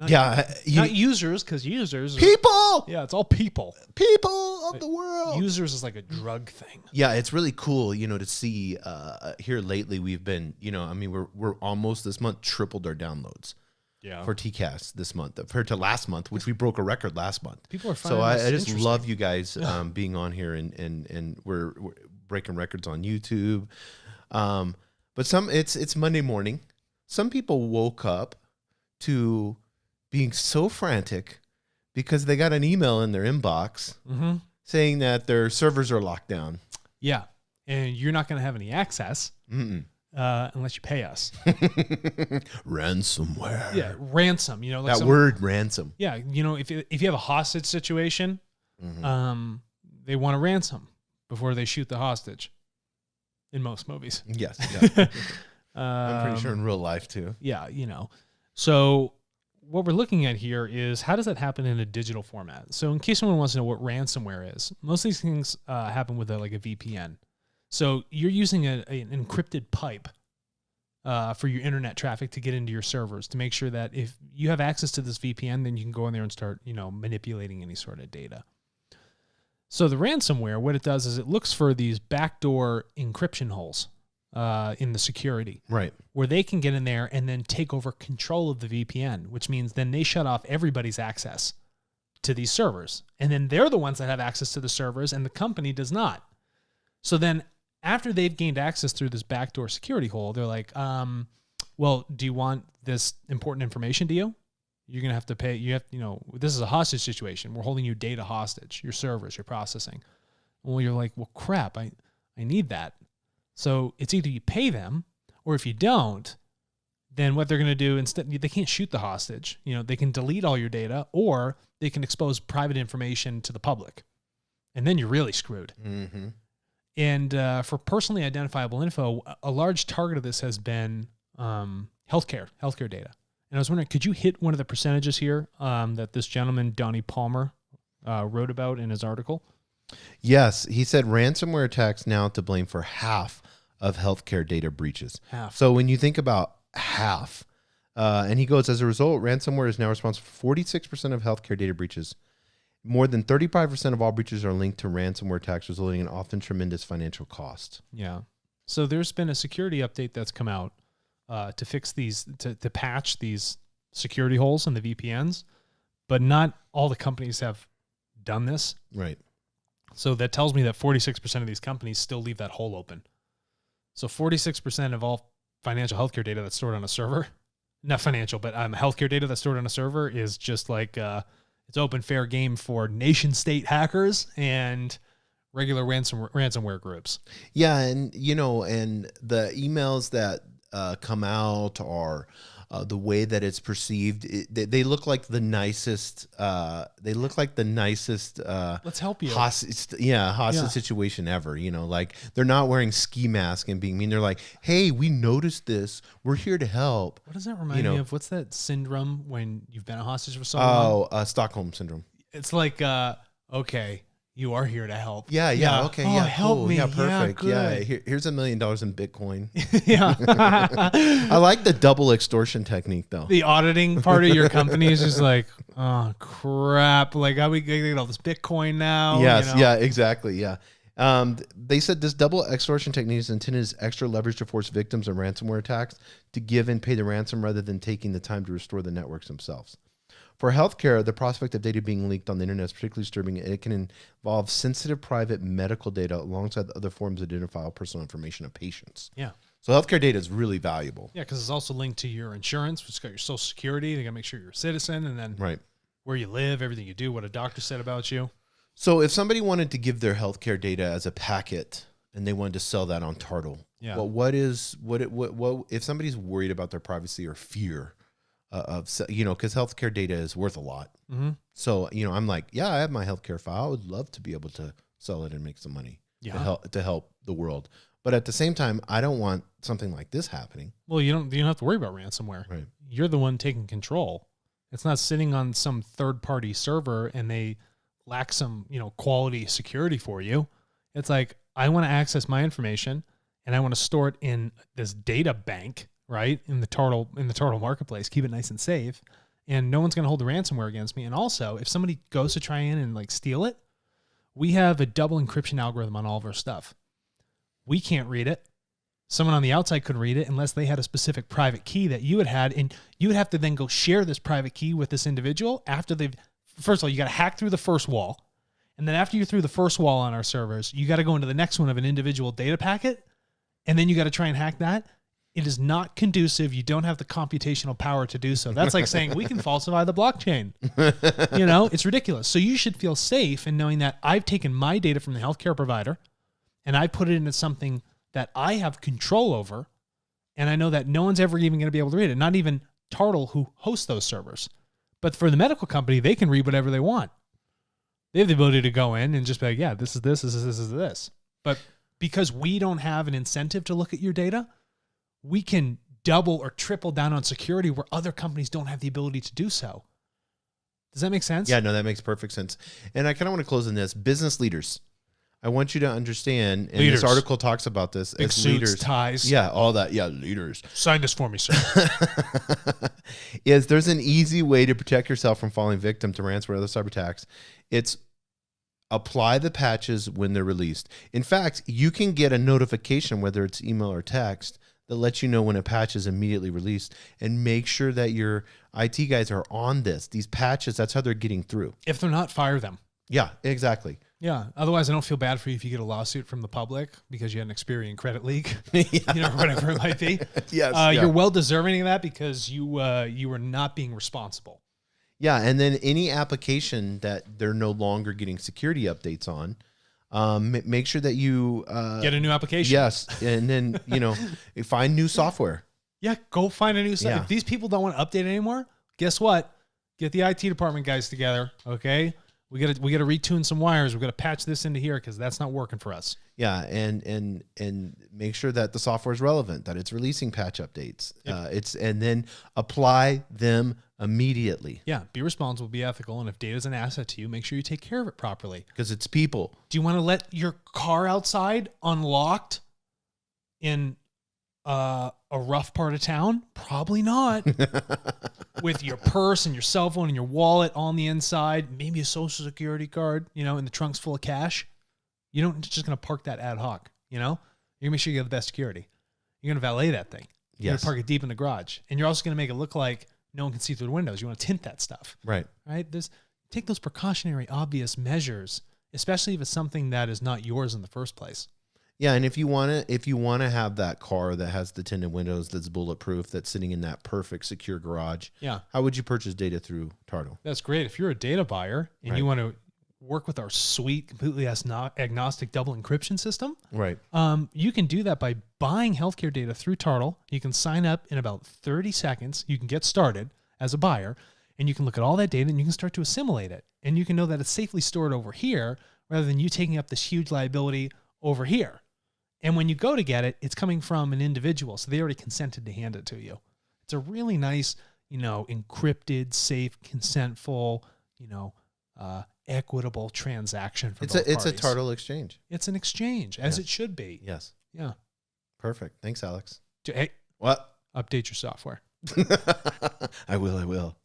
Not users, because users. People! Yeah, it's all people. People of the world. Users is like a drug thing. Yeah, it's really cool, to see here lately we've been, we're almost this month tripled our downloads. Yeah. For Tcast this month compared to last month, which we broke a record last month. People are finding so I just love you guys being on here, and we're breaking records on YouTube. But it's Monday morning. Some people woke up to being so frantic because they got an email in their inbox saying that their servers are locked down. Yeah, and you're not going to have any access unless you pay us. Ransomware. Yeah, ransom. Like that word ransom. Yeah, if you have a hostage situation, they want a ransom before they shoot the hostage. In most movies. Yes. I'm pretty sure in real life too. Yeah, So what we're looking at here is how does that happen in a digital format? So in case someone wants to know what ransomware is, most of these things happen with a VPN. So you're using an encrypted pipe for your internet traffic to get into your servers to make sure that if you have access to this VPN, then you can go in there and start, manipulating any sort of data. So the ransomware, what it does is it looks for these backdoor encryption holes in the security. Right. Where they can get in there and then take over control of the VPN, which means then they shut off everybody's access to these servers. And then they're the ones that have access to the servers and the company does not. So then after they've gained access through this backdoor security hole, they're like, well, do you want this important information to you? You're going to have to pay. This is a hostage situation. We're holding your data hostage, your servers, your processing. Well, you're like, well, crap, I need that. So it's either you pay them, or if you don't, then what they're going to do instead, they can't shoot the hostage. They can delete all your data, or they can expose private information to the public. And then you're really screwed. Mm-hmm. And for personally identifiable info, a large target of this has been healthcare data. And I was wondering, could you hit one of the percentages here that this gentleman, Donnie Palmer, wrote about in his article? Yes. He said ransomware attacks now to blame for half of healthcare data breaches. Half. So when you think about half, and he goes, as a result, ransomware is now responsible for 46% of healthcare data breaches. More than 35% of all breaches are linked to ransomware attacks, resulting in often tremendous financial cost. Yeah. So there's been a security update that's come out to fix these, to patch these security holes in the VPNs, but not all the companies have done this. Right. So that tells me that 46% of these companies still leave that hole open. So 46% of all financial healthcare data that's stored on a server, not financial, but healthcare data that's stored on a server is just like, it's open fair game for nation state hackers and regular ransomware groups. Yeah. And, and the emails that come out or the way that it's perceived, they look like the nicest. Let's help you. Hostage situation ever. Like they're not wearing ski mask and being mean. They're like, hey, we noticed this. We're here to help. What does that remind me of? What's that syndrome when you've been a hostage for so long? Oh, Stockholm syndrome. It's like, okay, you are here to help. Yeah. Okay. Oh, yeah. Help cool. me. Yeah. Perfect. Yeah. Here's $1 million in Bitcoin. Yeah. I like the double extortion technique though. The auditing part of your company is just like, oh crap. Like, how we get all this Bitcoin now? Yes. Yeah, exactly. Yeah. They said this double extortion technique is intended as extra leverage to force victims of ransomware attacks to give and pay the ransom rather than taking the time to restore the networks themselves. For healthcare, the prospect of data being leaked on the internet is particularly disturbing. It can involve sensitive private medical data alongside the other forms of identifiable personal information of patients. Yeah. So healthcare data is really valuable. Yeah, because it's also linked to your insurance, which has got your social security. They got to make sure you're a citizen, and then where you live, everything you do, what a doctor said about you. So if somebody wanted to give their healthcare data as a packet and they wanted to sell that on TARTLE, what if somebody's worried about their privacy or fear because healthcare data is worth a lot. Mm-hmm. So, I'm like, I have my healthcare file. I would love to be able to sell it and make some money to help the world. But at the same time, I don't want something like this happening. Well, you don't have to worry about ransomware. Right. You're the one taking control. It's not sitting on some third-party server and they lack some, quality security for you. It's like, I want to access my information and I want to store it in this data bank, right? In the TARTLE marketplace, keep it nice and safe. and no one's going to hold the ransomware against me. And also, if somebody goes to try in and like steal it, we have a double encryption algorithm on all of our stuff. We can't read it. Someone on the outside could read it unless they had a specific private key that you had, and you would have to then go share this private key with this individual after they've, first of all, you got to hack through the first wall. And then after you're through the first wall on our servers, you got to go into the next one of an individual data packet. And then you got to try and hack that. It is not conducive. You don't have the computational power to do so. That's like saying we can falsify the blockchain. You know, it's ridiculous. So you should feel safe in knowing that I've taken my data from the healthcare provider and I put it into something that I have control over. And I know that no one's ever even going to be able to read it. Not even TARTLE, who hosts those servers. But for the medical company, they can read whatever they want. They have the ability to go in and just be like, yeah, this is this, this is this. But because we don't have an incentive to look at your data, we can double or triple down on security where other companies don't have the ability to do so. Does that make sense? Yeah, no, that makes perfect sense. And I kind of want to close on this. Business leaders. I want you to understand, and leaders. This article talks about this Big as suits, leaders. ties. Yeah, all that. Yeah, leaders. Sign this for me, sir. Is there's an easy way to protect yourself from falling victim to ransomware or other cyber attacks. It's apply the patches when they're released. In fact, you can get a notification, whether it's email or text, that lets you know when a patch is immediately released, and make sure that your IT guys are on this. These patches, that's how they're getting through. If they're not, fire them. Yeah, exactly. Yeah. Otherwise, I don't feel bad for you if you get a lawsuit from the public because you had an Experian credit leak, you know, whatever it might be. Yes. You're well deserving of that because you were not being responsible. Yeah, and then any application that they're no longer getting security updates on, make sure that you get a new application. Yes, and then find new software. Yeah, go find a new software. Yeah. If these people don't want to update anymore, guess what? Get the IT department guys together. Okay, we got to retune some wires. We got to patch this into here because that's not working for us. Yeah, and make sure that the software is relevant, that it's releasing patch updates. Yep. And then apply them immediately. Yeah, be responsible, be ethical, and if data is an asset to you, make sure you take care of it properly. Because it's people. Do you want to let your car outside unlocked in a rough part of town? Probably not. With your purse and your cell phone and your wallet on the inside, maybe a social security card, and the trunk's full of cash. You don't just going to park that ad hoc, You're going to make sure you have the best security. You're going to valet that thing. You're going to park it deep in the garage. And you're also going to make it look like no one can see through the windows. You want to tint that stuff. Right. Take those precautionary, obvious measures, especially if it's something that is not yours in the first place. Yeah, and if you want to have that car that has the tinted windows, that's bulletproof, that's sitting in that perfect secure garage, how would you purchase data through TARTLE? That's great. If you're a data buyer and you want to work with our sweet, completely agnostic double encryption system, right? You can do that by buying healthcare data through TARTLE. You can sign up in about 30 seconds. You can get started as a buyer, and you can look at all that data and you can start to assimilate it. And you can know that it's safely stored over here rather than you taking up this huge liability over here. And when you go to get it, it's coming from an individual, so they already consented to hand it to you. It's a really nice, encrypted, safe, consentful, equitable transaction for both parties. It's a TARTLE exchange. It's an exchange, as it should be. Yes. Yeah. Perfect. Thanks, Alex. Hey, what? Update your software. I will.